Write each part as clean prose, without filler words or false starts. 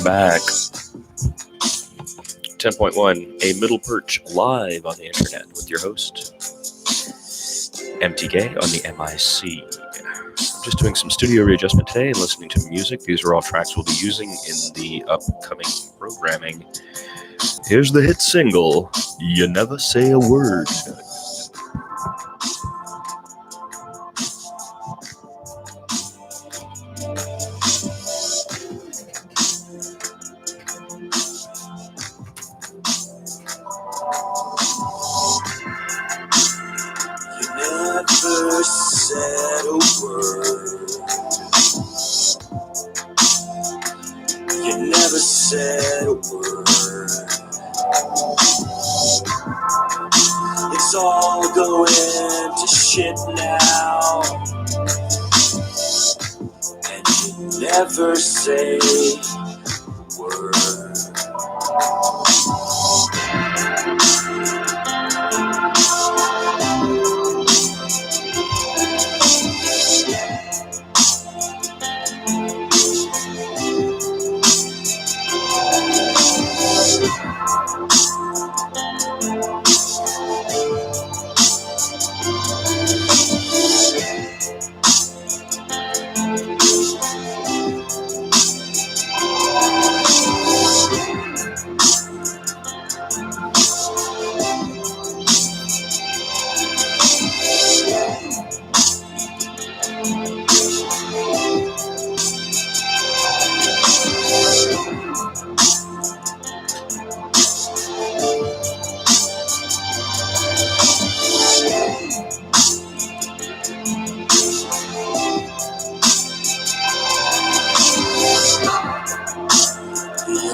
welcome back. 10.1, a middle perch live on the internet with your host, MTK on the MIC. I'm just doing some studio readjustment today and listening to music. These are all tracks we'll be using in the upcoming programming. Here's the hit single, You Never Say a Word. Never said a word. You never said a word. It's all going to shit now, and you never say a word.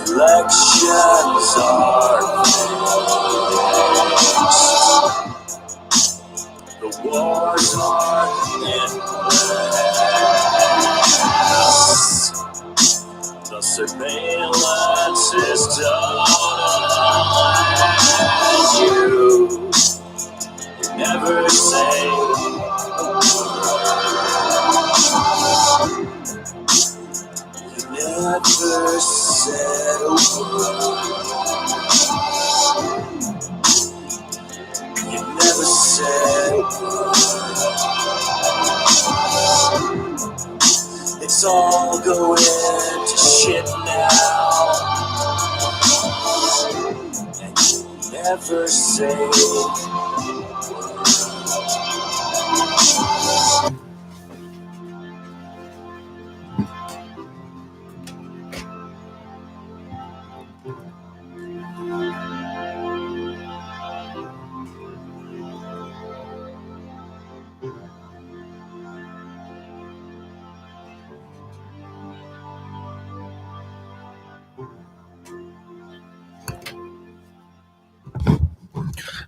Elections are fixed. The wars are endless. The surveillance is done. You never say a word. You never said a word. You never said a word. It's all going to shit now, and you never say a word.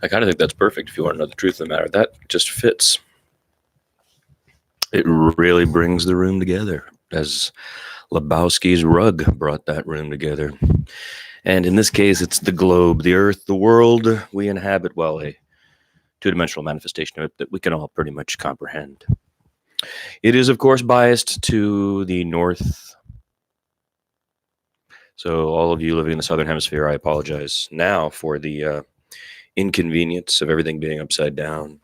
I kind of think that's perfect if you want to know the truth of the matter. That just fits. It really brings the room together, as Lebowski's rug brought that room together. And in this case, it's the globe, the earth, the world we inhabit, well, a two-dimensional manifestation of it that we can all pretty much comprehend. It is, of course, biased to the north. So all of you living in the southern hemisphere, I apologize now for the inconvenience of everything being upside down.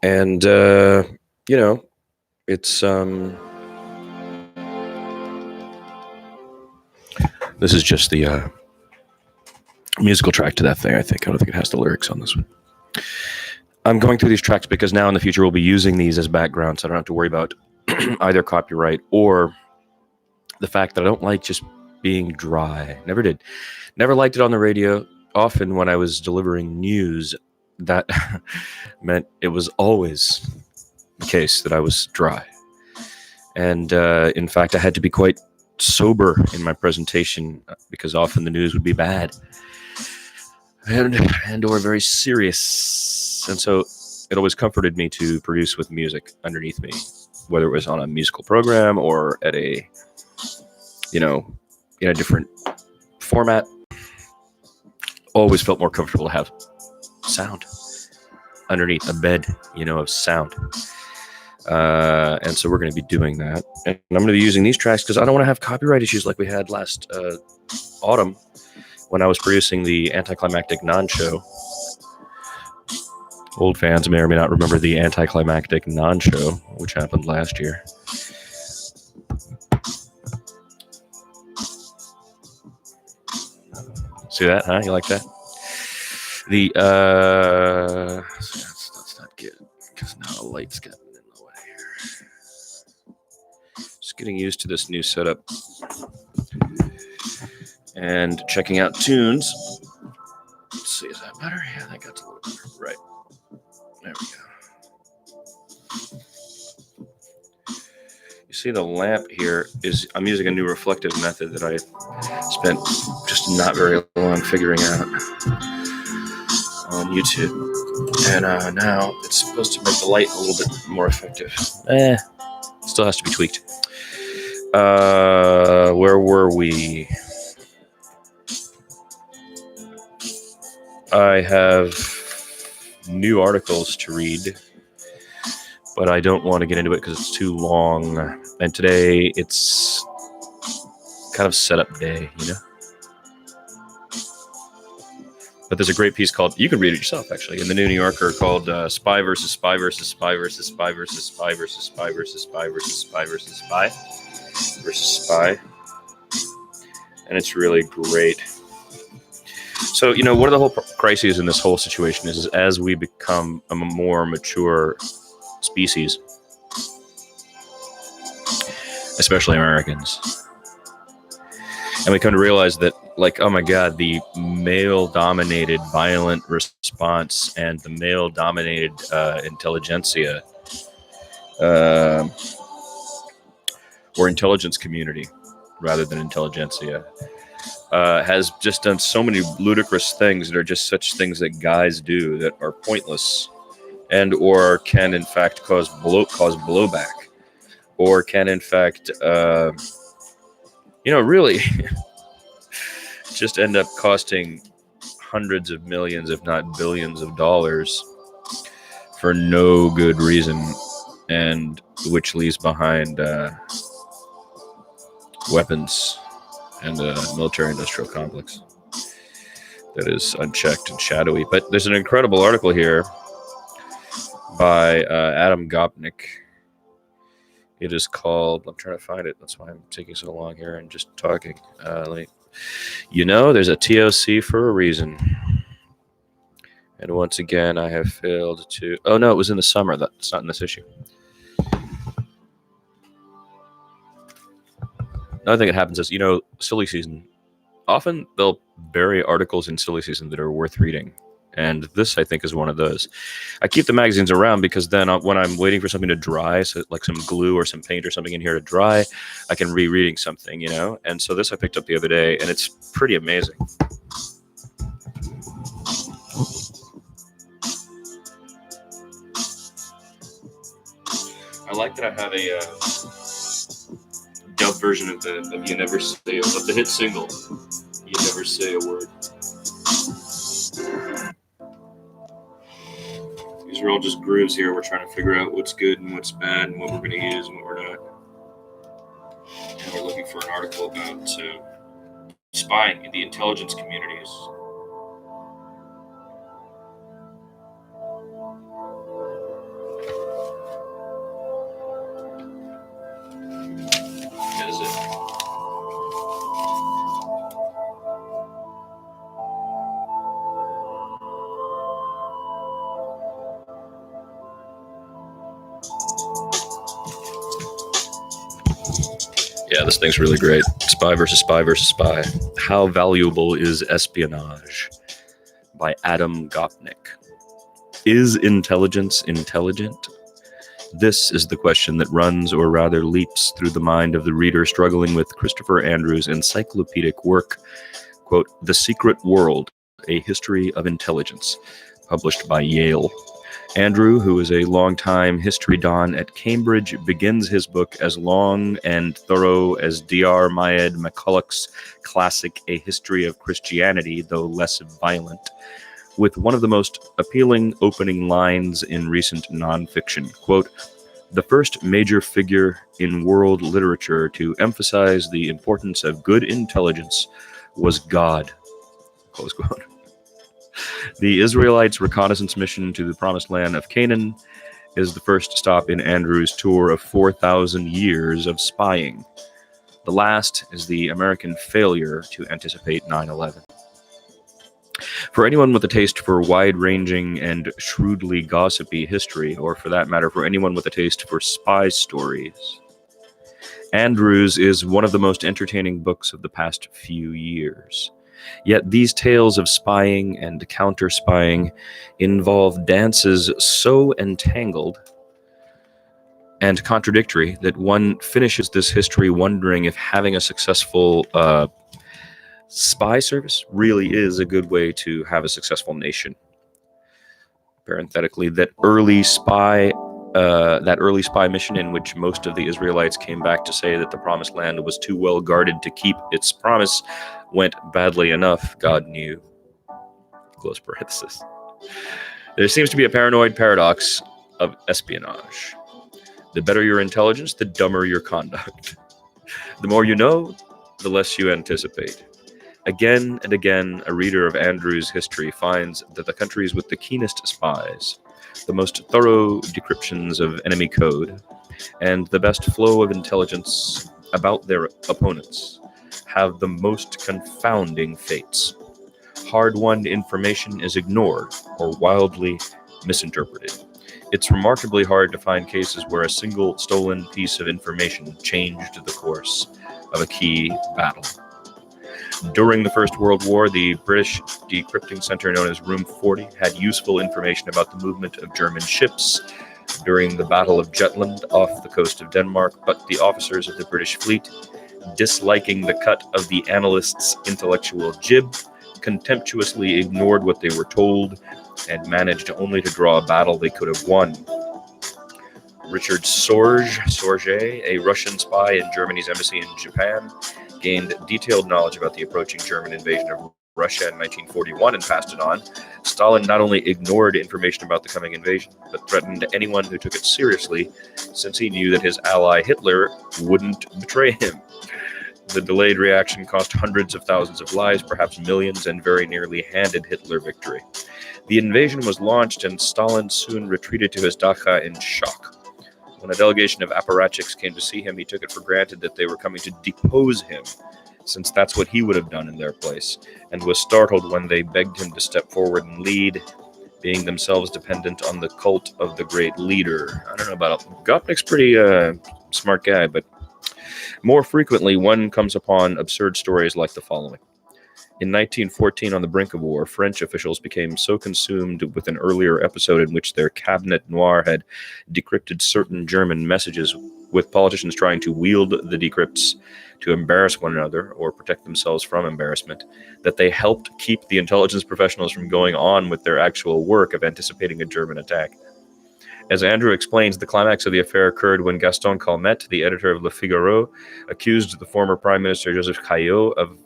And, you know, it's, this is just the musical track to that thing, I think. I don't think it has the lyrics on this one. I'm going through these tracks because now in the future we'll be using these as background, so I don't have to worry about either copyright or the fact that I don't like just being dry. Never did. Never liked it on the radio. Often when I was delivering news, that meant it was always the case that I was dry. And in fact, I had to be quite sober in my presentation because often the news would be bad and or very serious. And so it always comforted me to produce with music underneath me, whether it was on a musical program or at a, you know, in a different format. Always felt more comfortable to have sound underneath a bed, you know, of sound. And so we're going to be doing that. And I'm going to be using these tracks because I don't want to have copyright issues like we had last autumn when I was producing the Anticlimactic Non-Show. Old fans may or may not remember the Anticlimactic Non-Show, which happened last year. See that, huh? You like that? That's not good because now the light's getting in the way here. Just getting used to this new setup and checking out tunes. Let's see, is that better? Yeah, that got a little better. Right. There we go. You see the lamp here is, I'm using a new reflective method that I spent just not very long figuring out on YouTube. And now it's supposed to make the light a little bit more effective. Still has to be tweaked. Where were we? I have new articles to read, but I don't want to get into it because it's too long. And today it's kind of setup day, you know? But there's a great piece called, you can read it yourself actually, in the New New Yorker called Spy versus Spy versus Spy versus Spy versus Spy versus Spy versus Spy versus Spy versus Spy versus Spy. And it's really great. So, you know, one of the whole crises in this whole situation is as we become a more mature species, especially Americans, and we come to realize that, like, oh my God, the male-dominated violent response and the male-dominated intelligentsia or intelligence community rather than intelligentsia has just done so many ludicrous things that are just such things that guys do that are pointless and or can in fact cause blowback or can in fact really just end up costing hundreds of millions if not billions of dollars for no good reason, and which leaves behind weapons and a military-industrial complex that is unchecked and shadowy. But there's an incredible article here by Adam Gopnik. It is called, I'm trying to find it, that's why I'm taking so long here and just talking. There's a TOC for a reason. And once again, I have failed to... Oh, no, it was in the summer. That's not in this issue. Another thing that happens is, silly season. Often they'll bury articles in silly season that are worth reading. And this, I think, is one of those. I keep the magazines around because then when I'm waiting for something to dry, so like some glue or some paint or something in here to dry, I can rereading something, And so this I picked up the other day, and it's pretty amazing. I like that I have a dub version of You Never Say, of the hit single, You Never Say a Word. These are all just grooves here. We're trying to figure out what's good and what's bad and what we're going to use and what we're not. And we're looking for an article about spying in the intelligence communities. That is it. Yeah, this thing's really great. Spy versus Spy versus Spy. How Valuable is Espionage? By Adam Gopnik. Is intelligence intelligent? This is the question that runs, or rather leaps, through the mind of the reader struggling with Christopher Andrews' encyclopedic work, quote, The Secret World, A History of Intelligence, published by Yale. Andrew, who is a longtime history don at Cambridge, begins his book as long and thorough as D.R. Mayed McCulloch's classic A History of Christianity, though less violent, with one of the most appealing opening lines in recent nonfiction. Quote, The first major figure in world literature to emphasize the importance of good intelligence was God. Close quote. The Israelites' reconnaissance mission to the promised land of Canaan is the first stop in Andrew's tour of 4,000 years of spying. The last is the American failure to anticipate 9/11. For anyone with a taste for wide-ranging and shrewdly gossipy history, or for that matter, for anyone with a taste for spy stories, Andrews is one of the most entertaining books of the past few years. Yet these tales of spying and counter-spying involve dances so entangled and contradictory that one finishes this history wondering if having a successful spy service really is a good way to have a successful nation. Parenthetically, that early spy mission in which most of the Israelites came back to say that the promised land was too well guarded to keep its promise went badly enough, God knew. Close parenthesis. There seems to be a paranoid paradox of espionage. The better your intelligence, the dumber your conduct. The more you know, the less you anticipate. Again and again, a reader of Andrew's history finds that the countries with the keenest spies, the most thorough decryptions of enemy code, and the best flow of intelligence about their opponents have the most confounding fates. Hard-won information is ignored or wildly misinterpreted. It's remarkably hard to find cases where a single stolen piece of information changed the course of a key battle. During the First World War, the British decrypting center known as Room 40 had useful information about the movement of German ships during the Battle of Jutland off the coast of Denmark, but the officers of the British fleet, disliking the cut of the analyst's intellectual jib, contemptuously ignored what they were told and managed only to draw a battle they could have won. Richard Sorge, a Russian spy in Germany's embassy in Japan, gained detailed knowledge about the approaching German invasion of Russia in 1941 and passed it on. Stalin not only ignored information about the coming invasion, but threatened anyone who took it seriously, since he knew that his ally Hitler wouldn't betray him. The delayed reaction cost hundreds of thousands of lives, perhaps millions, and very nearly handed Hitler victory. The invasion was launched, and Stalin soon retreated to his Dachau in shock. When a delegation of apparatchiks came to see him, he took it for granted that they were coming to depose him, since that's what he would have done in their place, and was startled when they begged him to step forward and lead, being themselves dependent on the cult of the great leader. I don't know about Gopnik's pretty smart guy, but more frequently one comes upon absurd stories like the following. In 1914, on the brink of war, French officials became so consumed with an earlier episode in which their cabinet noir had decrypted certain German messages, with politicians trying to wield the decrypts to embarrass one another or protect themselves from embarrassment, that they helped keep the intelligence professionals from going on with their actual work of anticipating a German attack. As Andrew explains, the climax of the affair occurred when Gaston Calmette, the editor of Le Figaro, accused the former Prime Minister Joseph Caillaux of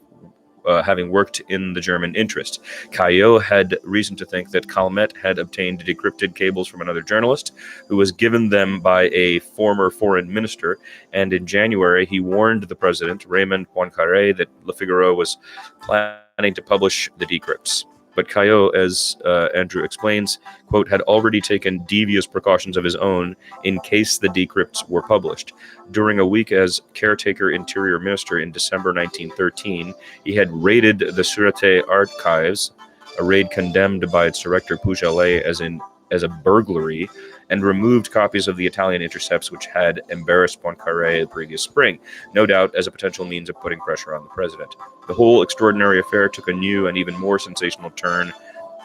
having worked in the German interest. Caillaux had reason to think that Calmette had obtained decrypted cables from another journalist, who was given them by a former foreign minister, and in January he warned the president, Raymond Poincaré, that Le Figaro was planning to publish the decrypts. But Caillaux, as Andrew explains, quote, had already taken devious precautions of his own in case the decrypts were published. During a week as caretaker interior minister in December 1913, he had raided the Sûreté archives, a raid condemned by its director Poujalet as a burglary, and removed copies of the Italian intercepts which had embarrassed Poincaré the previous spring, no doubt as a potential means of putting pressure on the president. The whole extraordinary affair took a new and even more sensational turn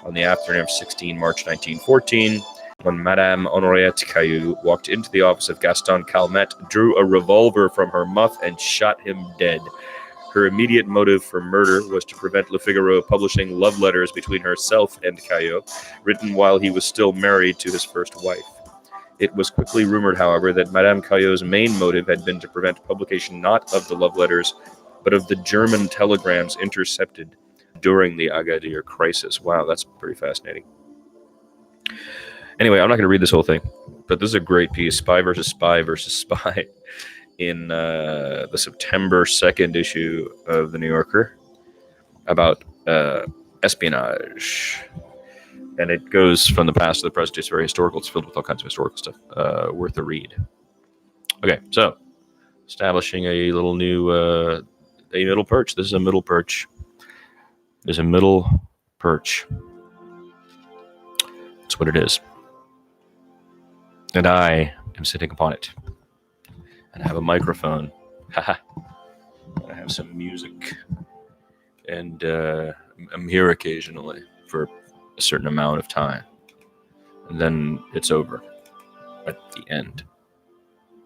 on the afternoon of 16 March 1914, when Madame Henriette Caillaux walked into the office of Gaston Calmette, drew a revolver from her muff, and shot him dead. Her immediate motive for murder was to prevent Le Figaro publishing love letters between herself and Caillaux, written while he was still married to his first wife. It was quickly rumored, however, that Madame Caillaux's main motive had been to prevent publication not of the love letters, but of the German telegrams intercepted during the Agadir crisis. Wow, that's pretty fascinating. Anyway, I'm not going to read this whole thing. But this is a great piece, Spy versus Spy, in the September 2nd issue of the New Yorker about espionage. And it goes from the past to the present. It's very historical. It's filled with all kinds of historical stuff. Worth a read. Okay, so establishing a little new a middle perch. This is a middle perch. There's a middle perch. That's what it is. And I am sitting upon it. And I have a microphone. Haha. I have some music. And I'm here occasionally for a certain amount of time. And then it's over at the end.